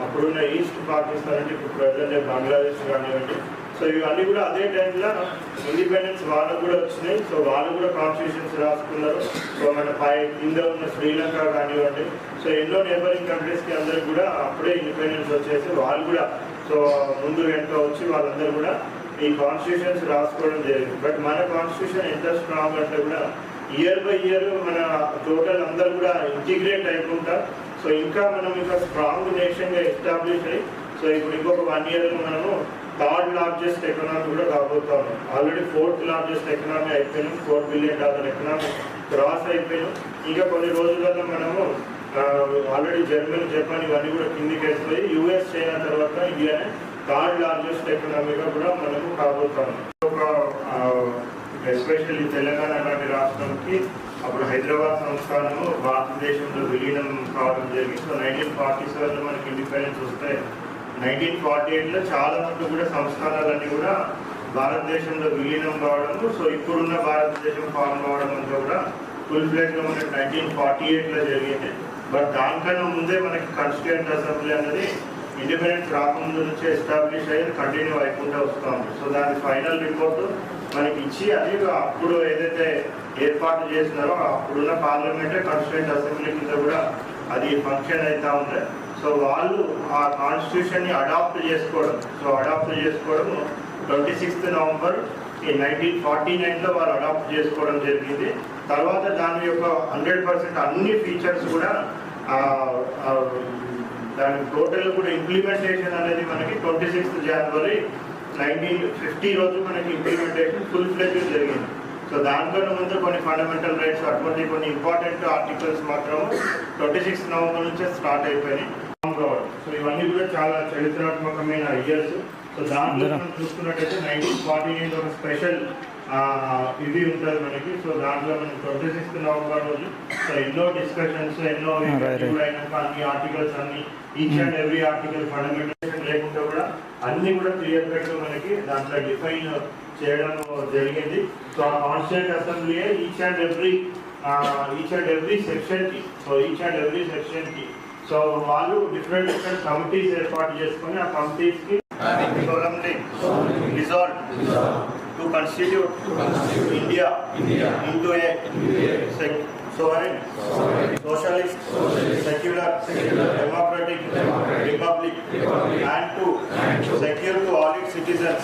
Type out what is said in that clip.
అప్పుడున్న ఈస్ట్ పాకిస్తాన్ అంటే ఇప్పుడు ప్రజెంట్ బంగ్లాదేశ్ కానివ్వండి. సో ఇవన్నీ కూడా అదే టైంలో ఇండిపెండెన్స్ వాళ్ళకు కూడా వచ్చినాయి. సో వాళ్ళు కూడా కాన్స్టిట్యూషన్స్ రాసుకున్నారు. సో మన కింద ఉన్న శ్రీలంక కానివ్వండి, సో ఎన్నో నేబరింగ్ కంట్రీస్కి అందరికి కూడా అప్పుడే ఇండిపెండెన్స్ వచ్చేసి వాళ్ళు కూడా సో ముందు వెంట వచ్చి వాళ్ళందరూ కూడా ఈ కాన్స్టిట్యూషన్స్ రాసుకోవడం జరిగింది. బట్ మన కాన్స్టిట్యూషన్ ఎంత స్ట్రాంగ్ అంటే కూడా ఇయర్ బై ఇయర్ మన టోటల్ అందరూ కూడా ఇంటిగ్రేట్ అయిపోతా. సో ఇంకా మనం ఇంకా స్ట్రాంగ్ నేషన్గా ఎస్టాబ్లిష్ అయ్యి సో ఇప్పుడు ఇంకొక 1 year మనము థర్డ్ లార్జెస్ట్ ఎకనామీ కూడా కాబోతాము. ఆల్రెడీ 4th లార్జెస్ట్ ఎకనామీ అయిపోయినాం. $4 billion ఎకనామీ క్రాస్ అయిపోయినాం. ఇంకా కొన్ని రోజులలో మనము ఆల్రెడీ జర్మనీ, జపాన్ ఇవన్నీ కూడా కిందికి వేసిపోయి US, చైనా తర్వాత ఇండియానే థర్డ్ లార్జెస్ట్ ఎకనామీగా కూడా మనము కాబోతాము. ఒక ఎస్పెషల్లీ తెలంగాణ లాంటి రాష్ట్రంకి అప్పుడు హైదరాబాద్ సంస్థానము భారతదేశంలో విలీనం కావడం జరిగింది. సో 1947లో మనకి ఇండిపెండెన్స్ వస్తే 1948లో చాలా మంది కూడా సంస్థానాలన్నీ కూడా భారతదేశంలో విలీనం కావడము. సో ఇప్పుడున్న భారతదేశం ఫార్మ్ కావడం అంతా కూడా ఫుల్ ఫ్లెజ్గా మనకి 1948లో జరిగింది. బట్ దానికన్నా ముందే మనకి కాన్స్టిట్యూయెంట్ అసెంబ్లీ అనేది ఇండిపెండెన్స్ రాకముందు నుంచి ఎస్టాబ్లిష్ అయ్యి కంటిన్యూ అయిపోతూ వస్తూ ఉంది. సో దాని ఫైనల్ రిపోర్టు మనకి ఇచ్చి అది అప్పుడు ఏదైతే ఏర్పాటు చేసినారో అప్పుడున్న పార్లమెంటే కాన్స్టిట్యూయెంట్ అసెంబ్లీ కింద కూడా అది ఫంక్షన్ అవుతూ ఉంది. సో వాళ్ళు ఆ కాన్స్టిట్యూషన్ని అడాప్ట్ చేసుకోవడం 26th November 1949లో వాళ్ళు అడాప్ట్ చేసుకోవడం జరిగింది. తర్వాత దాని యొక్క 100% అన్ని ఫీచర్స్ కూడా దాని టోటల్ కూడా ఇంప్లిమెంటేషన్ అనేది మనకి 26th January 1950 రోజు మనకి ఇంప్లిమెంటేషన్ ఫుల్ ఫ్లెజ్ జరిగింది. సో దానికన్నా ముందు కొన్ని ఫండమెంటల్ రైట్స్ అటువంటి కొన్ని ఇంపార్టెంట్ ఆర్టికల్స్ మాత్రం 26th November నుంచే స్టార్ట్ అయిపోయినాయి. సో ఇవన్నీ కూడా చాలా చరిత్రాత్మకమైన ఇయర్స్. సో దాంట్లో మనం చూసుకున్నట్టయితే 1949 ఒక స్పెషల్ ఇది ఉంటుంది మనకి. సో దాంట్లో మనం 26th November రోజు సో ఎన్నో డిస్కషన్స్ ఎన్నో అయినాక అన్ని ఆర్టికల్స్ అన్ని ఈచ్ అండ్ ఎవ్రీ ఆర్టికల్ ఫండమెంటేషన్ లేకుండా కూడా అన్ని కూడా క్లియర్ కట్ మనకి దాంట్లో డిఫైన్ చేయడం జరిగింది. సో ఆ constituent assembly each and every సెక్షన్కి సో వాళ్ళు డిఫరెంట్ కమిటీస్ ఏర్పాటు చేసుకొని ఆ కమిటీస్కి solemnly resolved to constitute India into a sovereign, socialist, secular, democratic republic, and to secure to all its citizens